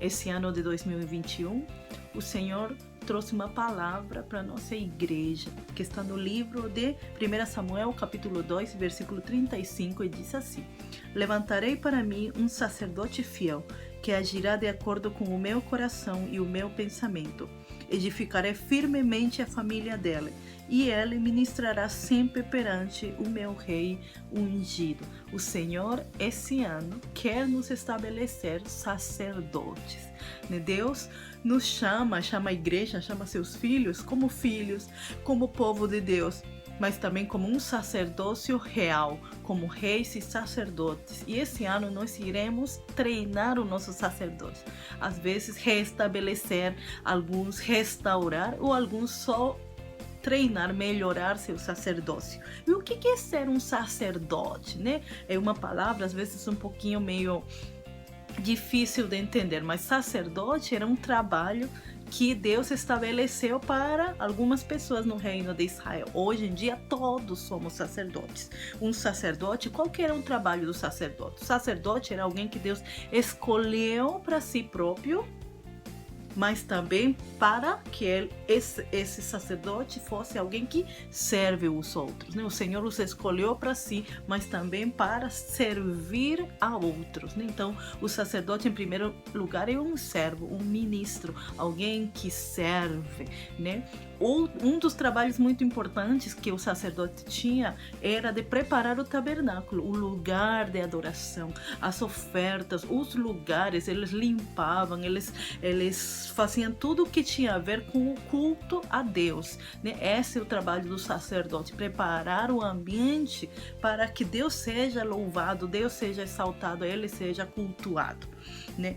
Esse ano de 2021, o Senhor trouxe uma palavra para a nossa igreja, que está no livro de 1 Samuel, capítulo 2, versículo 35, e diz assim: Levantarei para mim um sacerdote fiel, que agirá de acordo com o meu coração e o meu pensamento. Edificarei firmemente a família dela, e ele ministrará sempre perante o meu rei ungido. O Senhor, esse ano, quer nos estabelecer sacerdotes. Deus nos chama a igreja, chama seus filhos, como povo de Deus, mas também como um sacerdócio real, como reis e sacerdotes. E esse ano nós iremos treinar o nosso sacerdócio. Às vezes restabelecer, alguns restaurar ou alguns só treinar, melhorar seu sacerdócio. E o que é ser um sacerdote, né? É uma palavra às vezes um pouquinho meio difícil de entender, mas sacerdote era um trabalho que Deus estabeleceu para algumas pessoas no reino de Israel. Hoje em dia todos somos sacerdotes. Um sacerdote, qual que era o trabalho do sacerdote? O sacerdote era alguém que Deus escolheu para si próprio, mas também para que esse sacerdote fosse alguém que serve os outros, né? O Senhor os escolheu para si, mas também para servir a outros, né? Então, o sacerdote, em primeiro lugar, é um servo, um ministro, alguém que serve, né? Um dos trabalhos muito importantes que o sacerdote tinha era de preparar o tabernáculo, o lugar de adoração, as ofertas, os lugares, eles limpavam, eles faziam tudo o que tinha a ver com o culto a Deus, né? Esse é o trabalho do sacerdote, preparar o ambiente para que Deus seja louvado, Deus seja exaltado, Ele seja cultuado, né?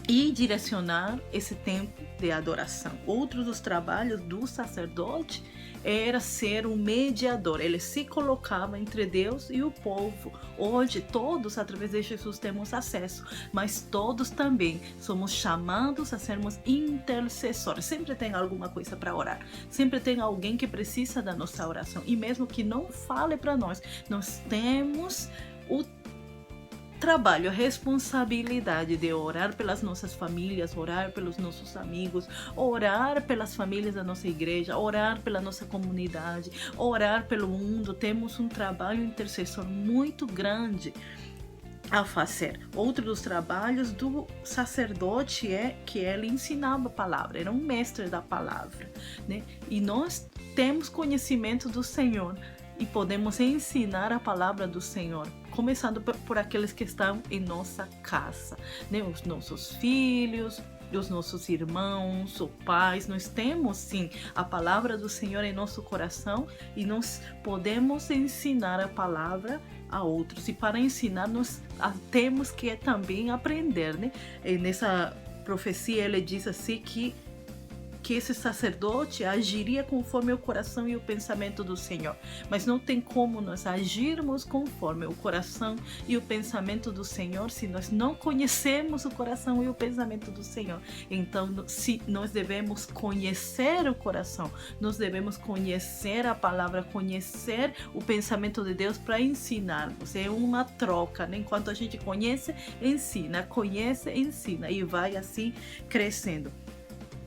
E direcionar esse tempo de adoração. Outro dos trabalhos do sacerdote era ser um mediador. Ele se colocava entre Deus e o povo. Hoje todos, através de Jesus, temos acesso, mas todos também somos chamados a sermos intercessores. Sempre tem alguma coisa para orar, sempre tem alguém que precisa da nossa oração, e mesmo que não fale para nós, nós temos o trabalho, a responsabilidade de orar pelas nossas famílias, orar pelos nossos amigos, orar pelas famílias da nossa igreja, orar pela nossa comunidade, orar pelo mundo. Temos um trabalho intercessor muito grande a fazer. Outro dos trabalhos do sacerdote é que ele ensinava a palavra, era um mestre da palavra, né? E nós temos conhecimento do Senhor e podemos ensinar a palavra do Senhor, começando por aqueles que estão em nossa casa, né? Os nossos filhos, os nossos irmãos ou pais. Nós temos sim a palavra do Senhor em nosso coração e nós podemos ensinar a palavra a outros. E para ensinar, nós temos que também aprender, né? E nessa profecia ele diz assim que esse sacerdote agiria conforme o coração e o pensamento do Senhor. Mas não tem como nós agirmos conforme o coração e o pensamento do Senhor se nós não conhecemos o coração e o pensamento do Senhor. Então, se nós devemos conhecer o coração, nós devemos conhecer a palavra, conhecer o pensamento de Deus para ensinarmos. É uma troca, né? Enquanto a gente conhece, ensina, e vai assim crescendo.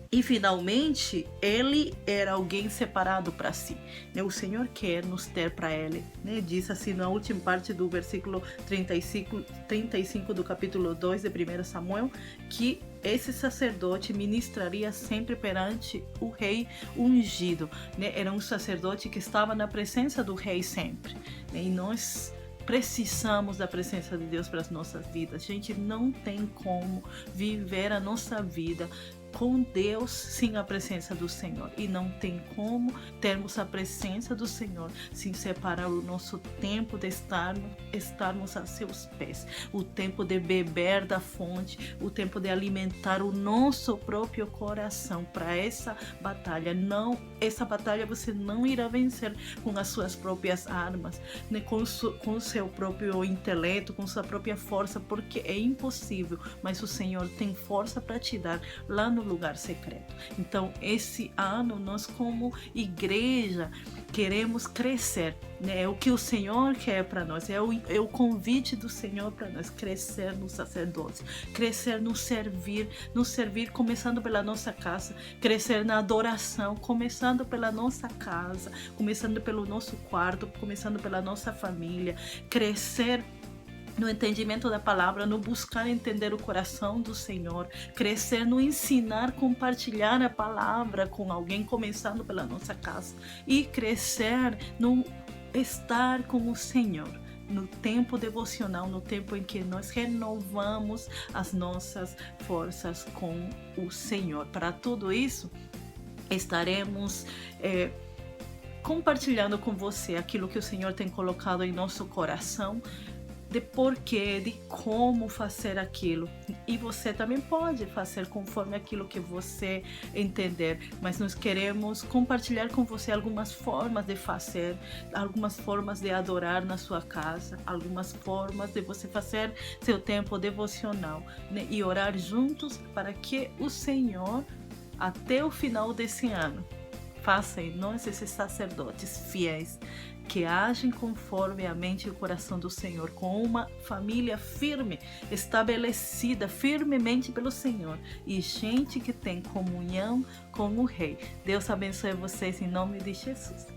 E finalmente, ele era alguém separado para si, né? O Senhor quer nos ter para ele, né? Diz assim na última parte do versículo 35 do capítulo 2 de 1 Samuel, que esse sacerdote ministraria sempre perante o rei ungido, né? Era um sacerdote que estava na presença do rei sempre, né? E nós precisamos da presença de Deus para as nossas vidas. A gente não tem como viver a nossa vida com Deus sem a presença do Senhor, e não tem como termos a presença do Senhor sem separar o nosso tempo de estarmos a seus pés, o tempo de beber da fonte, o tempo de alimentar o nosso próprio coração para essa batalha. Essa batalha você não irá vencer com as suas próprias armas, né? Com o seu próprio intelecto, com sua própria força, porque é impossível, mas o Senhor tem força para te dar lá no lugar secreto. Então, esse ano, nós como igreja queremos crescer, né? É o que o Senhor quer para nós, é o convite do Senhor para nós, crescer no sacerdócio, crescer no servir começando pela nossa casa, crescer na adoração, começando pela nossa casa, começando pelo nosso quarto, começando pela nossa família, crescer no entendimento da palavra, no buscar entender o coração do Senhor, crescer no ensinar, compartilhar a palavra com alguém, começando pela nossa casa, e crescer no estar com o Senhor, no tempo devocional, no tempo em que nós renovamos as nossas forças com o Senhor. Para tudo isso, estaremos compartilhando com você aquilo que o Senhor tem colocado em nosso coração, de porquê, de como fazer aquilo. E você também pode fazer conforme aquilo que você entender, mas nós queremos compartilhar com você algumas formas de fazer, algumas formas de adorar na sua casa, algumas formas de você fazer seu tempo devocional, né? E orar juntos para que o Senhor, até o final desse ano, faça em nós esses sacerdotes fiéis, que agem conforme a mente e o coração do Senhor, com uma família firme, estabelecida firmemente pelo Senhor, e gente que tem comunhão com o Rei. Deus abençoe vocês em nome de Jesus.